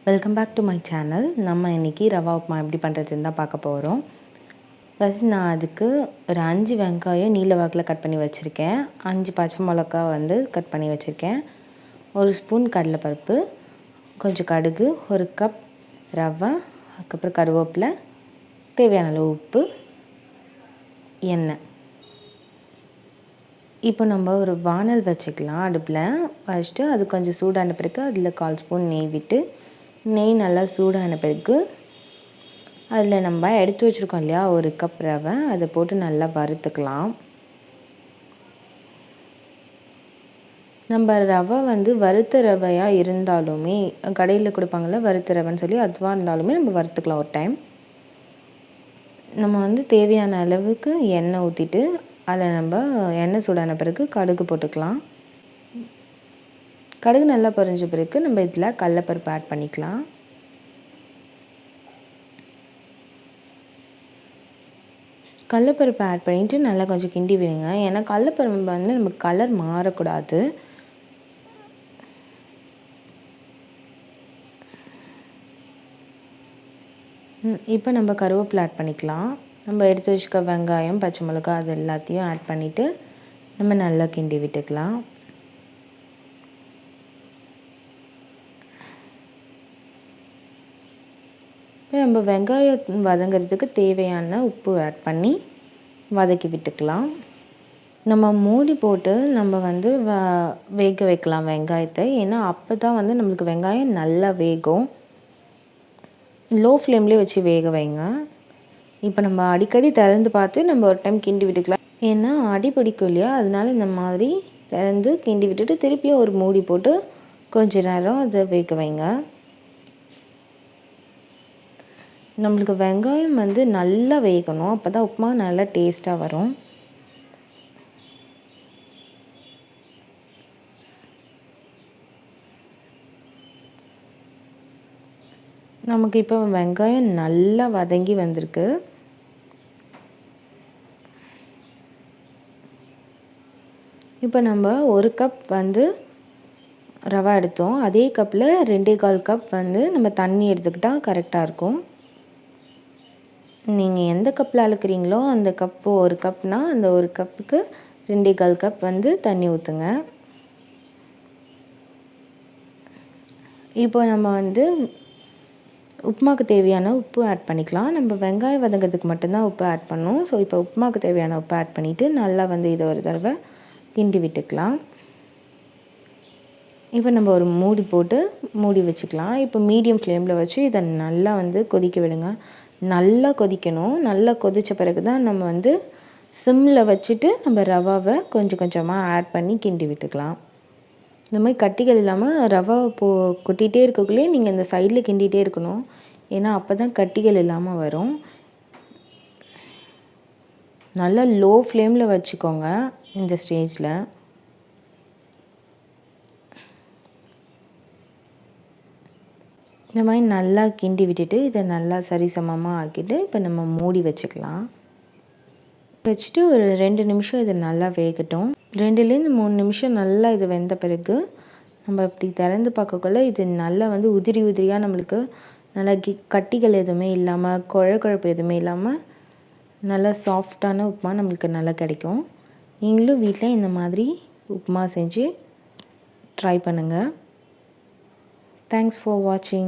Welcome back to my channel. நம்ம இன்றைக்கி ரவா உப்புமா எப்படி பண்ணுறதுன்னு தான் பார்க்க போகிறோம். ஃபஸ்ட் நான் அதுக்கு ஒரு 5 வெங்காயம் நீல வாக்கில் கட் பண்ணி வச்சுருக்கேன். 5 பச்சை மிளகா கட் பண்ணி வச்சுருக்கேன். 1 ஸ்பூன் கடலைப்பருப்பு, கொஞ்சம் கடுகு, 1 கப் ரவை, அதுக்கப்புறம் கருவேப்பிலை, தேவையான அளவு உப்பு, எண்ணெய். இப்போ நம்ம ஒரு வானல் வச்சுக்கலாம் அடுப்பில். வச்சுட்டு அது கொஞ்சம் சூடான பிறகு அதில் 1/4 ஸ்பூன் நெய் விட்டு, நெய் நல்லா சூடான பிறகு அதில் நம்ம எடுத்து வச்சுருக்கோம் இல்லையா 1 கப் ரவை, அதை போட்டு நல்லா வறுத்துக்கலாம். நம்ம ரவை வறுத்த ரவையாக இருந்தாலுமே, கடையில் கொடுப்பாங்கள்ல வறுத்த ரவைன்னு சொல்லி, அதுவாக இருந்தாலுமே நம்ம வறுத்துக்கலாம் ஒரு டைம். நம்ம தேவையான அளவுக்கு எண்ணெய் ஊற்றிட்டு அதில் நம்ம எண்ணெய் சூடான பிறகு கடுகு போட்டுக்கலாம். கடுகு நல்லா பொரிஞ்ச பிறகு நம்ம இதில் கடலைப்பருப்பு ஆட் பண்ணிக்கலாம். கடலைப்பருப்பு ஆட் பண்ணிவிட்டு நல்லா கொஞ்சம் கிண்டி விடுங்க. ஏன்னா கடலைப்பருப்பு நமக்கு கலர் மாறக்கூடாது. இப்போ நம்ம கருவேப்பிலை ஆட் பண்ணிக்கலாம். நம்ம எடுத்து வச்சுக்க வெங்காயம், பச்சை மிளகாய் அது எல்லாத்தையும் ஆட் பண்ணிவிட்டு நம்ம நல்லா கிண்டி விட்டுக்கலாம். இப்போ நம்ம வெங்காயம் வதங்கிறதுக்கு தேவையான உப்பு ஆட் பண்ணி வதக்கி விட்டுக்கலாம். நம்ம மூடி போட்டு நம்ம வேக வைக்கலாம் வெங்காயத்தை. ஏன்னா அப்போ தான் நம்மளுக்கு வெங்காயம் நல்லா வேகும். லோ ஃப்ளேம்லேயே வச்சு வேக வைங்க. இப்போ நம்ம அடிக்கடி திறந்து பார்த்து நம்ம ஒரு டைம் கிண்டி விட்டுக்கலாம். ஏன்னா அடி பிடிக்கும் இல்லையா, அதனால இந்த மாதிரி திறந்து கிண்டி விட்டுட்டு திருப்பியும் ஒரு மூடி போட்டு கொஞ்ச நேரம் அதை வேக வைங்க. நம்மளுக்கு வெங்காயம் நல்லா வேகணும். அப்போ தான் உப்புமா நல்லா டேஸ்ட்டாக வரும். நமக்கு இப்போ வெங்காயம் நல்லா வதங்கி வந்திருக்கு. இப்போ நம்ம 1 கப் ரவை எடுத்தோம். அதே கப்பில் 2.25 கப் நம்ம தண்ணி எடுத்துக்கிட்டால் கரெக்டாக இருக்கும். நீங்கள் எந்த கப்பில் அளக்குறீங்களோ அந்த கப்பு 1 கப்னால் அந்த 1 கப்புக்கு 2.25 கப் தண்ணி ஊற்றுங்க. இப்போ நம்ம உப்புமாவுக்கு தேவையான உப்பு ஆட் பண்ணிக்கலாம். நம்ம வெங்காயம் வதங்கிறதுக்கு மட்டும்தான் உப்பு ஆட் பண்ணோம். ஸோ இப்போ உப்புமாவுக்கு தேவையான உப்பு ஆட் பண்ணிவிட்டு நல்லா இதை ஒரு தடவை கிண்டி விட்டுக்கலாம். இப்போ நம்ம ஒரு மூடி போட்டு மூடி வச்சுக்கலாம். இப்போ மீடியம் ஃப்ளேமில் வச்சு இதை நல்லா கொதிக்க விடுங்க. நல்லா கொதிக்கணும். நல்லா கொதித்த பிறகு தான் நம்ம சிம்மில் வச்சுட்டு நம்ம ரவாவை கொஞ்சம் கொஞ்சமாக ஆட் பண்ணி கிண்டி விட்டுக்கலாம். இந்த மாதிரி கட்டிகள் இல்லாமல் ரவை கொட்டிகிட்டே இருக்கக்குள்ளே நீங்கள் இந்த சைடில் கிண்டிகிட்டே இருக்கணும். ஏன்னா அப்போ தான் கட்டிகள் இல்லாமல் வரும். நல்லா லோ ஃப்ளேமில் வச்சுக்கோங்க இந்த ஸ்டேஜில். இந்த மாதிரி நல்லா கிண்டி விட்டுட்டு இதை நல்லா சரிசமமாக ஆக்கிட்டு இப்போ நம்ம மூடி வச்சுக்கலாம். வச்சுட்டு ஒரு 2 நிமிஷம் இதை நல்லா வேகட்டும். 2லேருந்து 3 நிமிஷம் நல்லா இது வெந்த பிறகு நம்ம இப்படி திறந்து பார்க்கக்குள்ள இது நல்லா உதிரி உதிரியாக நம்மளுக்கு நல்லா கட்டிகள் எதுவுமே இல்லாமல் குழப்பு எதுவுமே இல்லாமல் நல்லா சாஃப்டான உப்புமா நம்மளுக்கு நல்லா கிடைக்கும். நீங்களும் வீட்டில் இந்த மாதிரி உப்புமா செஞ்சு ட்ரை பண்ணுங்கள். Thanks for watching.